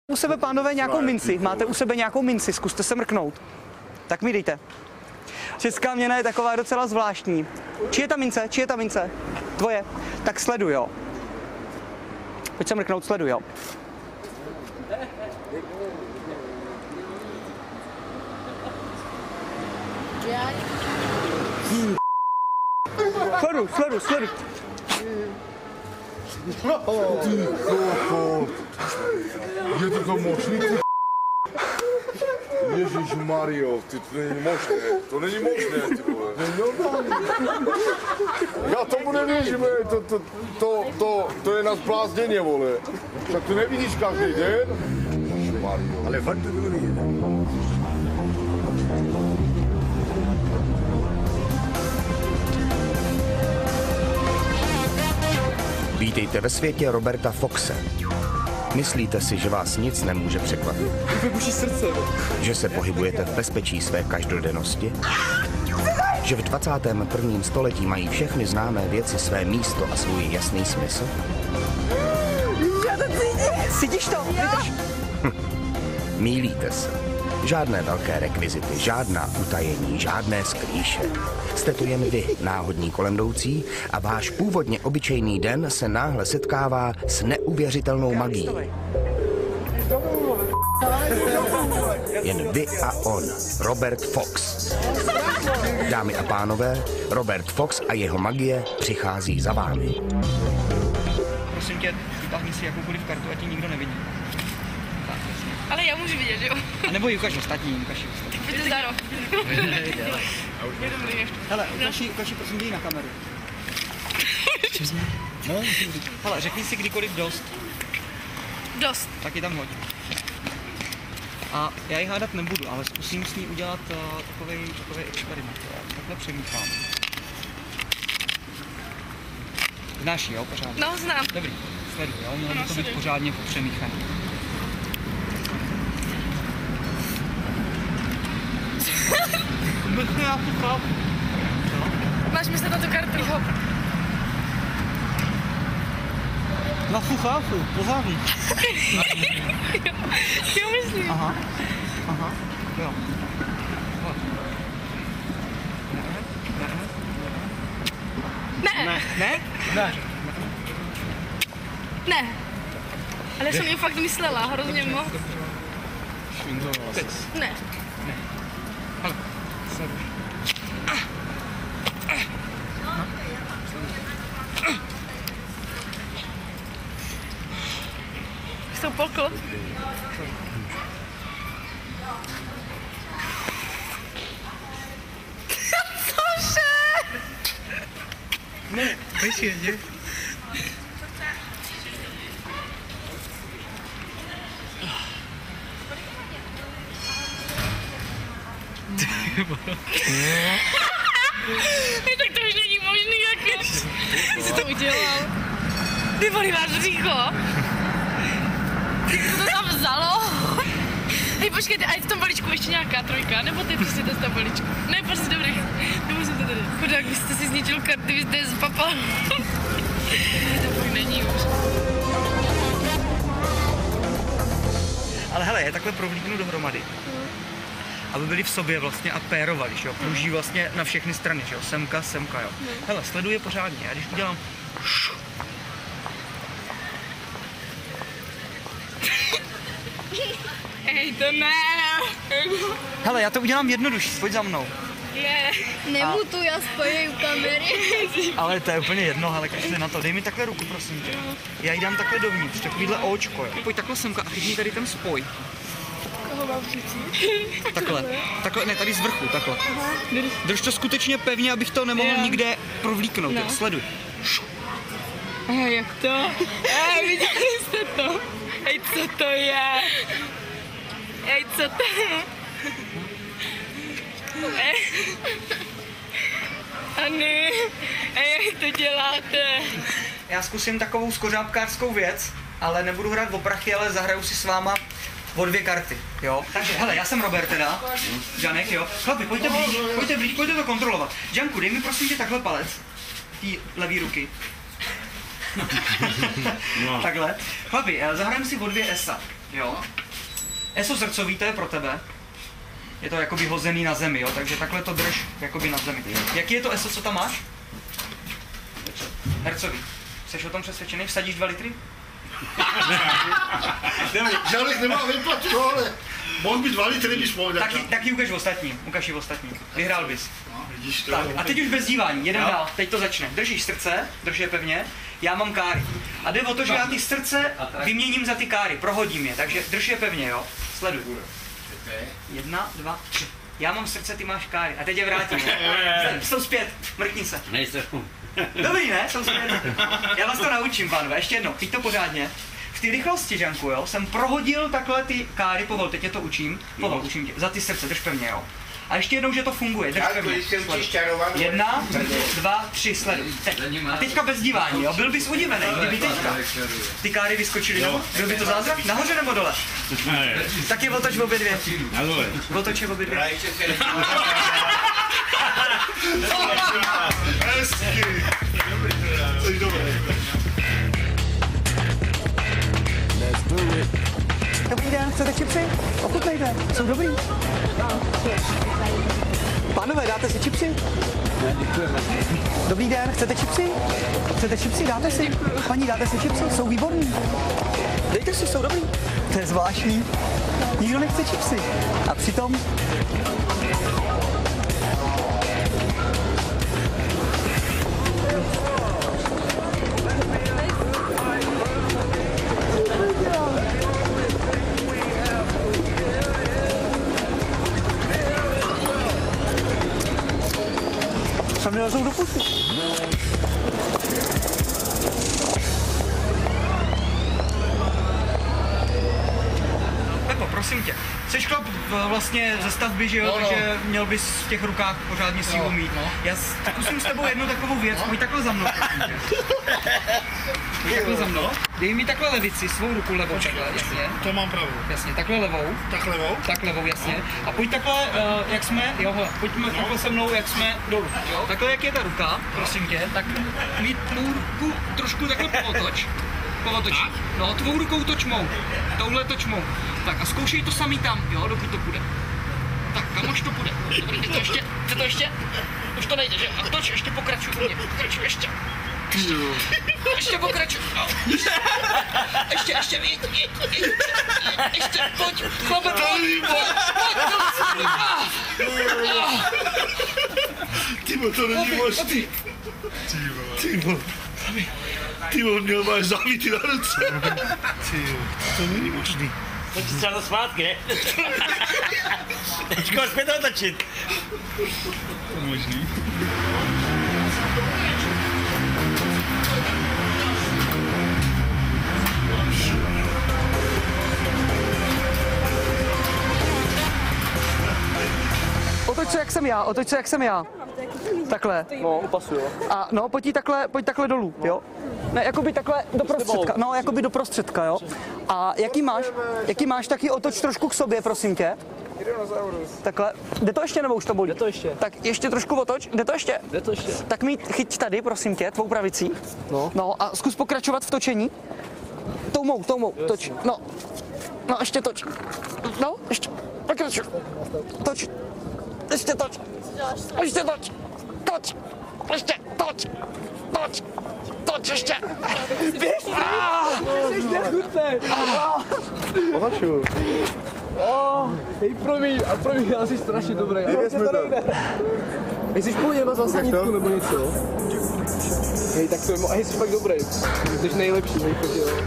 U sebe, pánové, nějakou minci? Máte u sebe nějakou minci? Zkuste se mrknout. Tak mi dejte. Česká měna je taková docela zvláštní. Či je ta mince? Či je ta mince? Tvoje. Tak sleduj, jo. Pojď se mrknout, sleduj, jo. Sleduj. Je to možný, ty Ježišmario, ty to není možné, to není možné, ty vole. Já tomu nevěřím, to je na zblázněně, vole. Tak to nevidíš každý den? Ježišmario. Ale fakt to bylo vidět. Vítejte ve světě Roberta Foxe. Myslíte si, že vás nic nemůže překvapit? Vybuší srdce. Že se pohybujete v bezpečí své každodennosti? Že v 21. století mají všechny známé věci své místo a svůj jasný smysl? Já to cítím. Cítíš to? Vydrž. Mýlíte se. Žádné velké rekvizity, žádná utajení, žádné skrýše. Jste tu jen vy, náhodní kolemjdoucí, a váš původně obyčejný den se náhle setkává s neuvěřitelnou magií. Jen vy a on, Robert Fox. Dámy a pánové, Robert Fox a jeho magie přichází za vámi. Prosím tě, vytáhni si jakoukoliv kartu, ať ji nikdo nevidí. Ale já můžu vidět, jo? A nebo ji ukaž ostatní, ukaž. Pojďte za rok. Je dobrý ještě. Hele, ukaž prosím tě na kameru. No, hele, řekni si kdykoliv dost. Dost. Tak ji tam hoď. A já ji hádat nebudu, ale zkusím s ní udělat takový experiment. Takhle přemýšlám. Znáš ji, jo, pořádně? No, znám. Dobrý, sleduj, jo, mělo by to být pořádně popřemýchaný. Máš myslet na tu kartu? Jo. Na chápu, pořádně. Jo, myslím. Aha, jo. Ne. Ale já jsem ji fakt myslela, hrozně moc. Ne. Hele, sleduj. Jsou polkl. Cože? Ne, počkej, Tak to už není možný, jak jsi to udělal. Ty vole, máš řícho. Ty to tam vzalo. Hej, počkejte, a je v tom balíčku ještě nějaká trojka, nebo ty prostě to z toho balíčku? Ne, prostě dobrý, nemůžete tady. Chudák, vy jste si zničil karty, vy jste je zpapal. To fakt není už. Ale hele, je takhle provlíknu dohromady. Aby byli v sobě vlastně a pérovali, že jo, pruží vlastně na všechny strany, že jo, semka, jo. Hele, sleduje pořádně, a když udělám... Hej, to ne. Hele, já to udělám jednodušší, pojď za mnou. Je. Nemutu, já spojím kamery. Ale to je úplně jedno, ale kašli na to, dej mi takhle ruku, prosím tě. Já ji dám takhle dovnitř, takovýhle očko, jo. Pojď takhle semka a chytni tady ten spoj. Koho mám chytit? Takhle, ne, tady z vrchu, takhle. Drž to skutečně pevně, abych to nemohl nikde provlíknout, jo, sleduj. Jak to? Viděli jste to? Hej, co to je? Hej, co to je? Ani, jak to děláte? Já zkusím takovou skořápkářskou věc, ale nebudu hrát o prachy, ale zahraju si s váma o 2 karty, jo. Takže hele, já jsem Robert teda, Janek, jo. Chlapi, pojďte blíž, pojďte to kontrolovat. Janku, dej mi prosím tě takhle palec, tý levý ruky. No. Takhle. Chlapi, zahrajeme si o 2 esa. jo. ESO zrcový, to je pro tebe. Je to jakoby hozený na zemi, jo, takže takhle to drž jakoby na zemi. Jaký je to ESO, co tam máš? Hercový. Jsi o tom přesvědčený? Vsadíš 2 litry? Žádných nemá vyplatu, ale mohl by 2 litry, bys mohl dát. Taky ukaž ostatní, ukaž i ostatní. Vyhrál bys. Vidíš to? Tak, a teď už bez dívání, jeden dál, teď to začne. Držíš srdce, drž je pevně, já mám káry. A jde o to, že já ty srdce vyměním za ty káry, prohodím je, takže drž je pevně, jo? Sleduj. 1, 2, 3. Já mám srdce, ty máš káry. A teď je vrátím. Jsou zpět, mrkni se. Dobrý, ne? Jsou zpět. Já vás to naučím, pánové, ještě jednou, teď to pořádně. V té rychlosti, Žanku, jo, jsem prohodil takhle ty káry, povol, teď tě to učím. Povol, učím tě, za ty srdce, drž pevně, jo. A ještě jednou, že to funguje, drž pevně. 1, 2, 3, sleduj. A teďka bez dívání, jo, byl bys udivený, kdyby teďka ty káry vyskočily dolů. Byl by to zázrak? Nahoře nebo dole? Tak je otoč obě dvě. Otoč je obě dvě. Hezky. Jsi dobrý. Dobrý den, chcete čipsy? Pokud nejde, jsou dobrý. Pánové, dáte si čipsy? Dobrý den, chcete čipsy? Chcete čipsy, dáte si? Paní, dáte si čipsy? Jsou výborný. Dejte si, jsou dobrý. To je zvláštní. Nikdo nechce čipsy. A přitom... Tam nelezou do pusy. Pepo, prosím tě, jsi chlap vlastně ze stavby, že jo, takže měl bys v těch rukách pořádně sílu mít. Já zkusím s tebou jednu takovou věc, pojď takhle za mnou, prosím tě. Pojď takhle za mnou. Dej mi takhle levici, svou ruku levou takhle, jasně. To mám pravou. Jasně, takhle levou. Tak levou? Tak levou, jasně. A pojď takhle, jak jsme, jo, hele, pojďme takhle se mnou, jak jsme dolů, jo. Takhle, jak je ta ruka, prosím tě, tak mít mou ruku trošku takhle povotoč. Povotočí. No, tvou rukou toč mou. Touhle toč mou. Tak a zkoušej to samý tam, jo, dokud to půjde. Tak, kam už to půjde? Dobrý, chce to ještě? Už to nejde, že? A toč, ještě pokračuj u mě, pokračuj ještě. Ještě pokračuj, no. Ještě, víc. Ještě, pojď, chlape, pojď. Tybo, to není možný. Tybo, měl máš závity na ruce. Tybo, to není možný. To ti třeba zpátky, ne? Teďko zpět otočit. To možný. Otoč se, jak jsem já. Takhle. No, upasuju. A no, pojď takhle dolů, jo? Ne, jakoby takhle do prostředka. No, jakoby do prostředka, jo? A jaký máš, taky otoč trošku k sobě, prosím tě. Takhle. Jde to ještě, nebo už to bolí? Jde to ještě. Tak ještě trošku otoč. Jde to ještě? Jde to ještě. Tak mi chyť tady, prosím tě, tvou pravicí. No. No a zkus pokračovat v točení. Tou mou, toč. No. No, ještě toč. No, ještě. Pokračuj. Toč. Ještě toč. Ještě toč. Toč. Ještě toč. Toč. Toč ještě. Běž. Ještě chutnej. Ohačuju. Hej, promiň, já jsi strašně dobrý. Jsi v pohodě, máš zase nitku nebo něco? Hej, tak to je, hej, jsi fakt dobrý. Jsi nejlepší, nejchodil.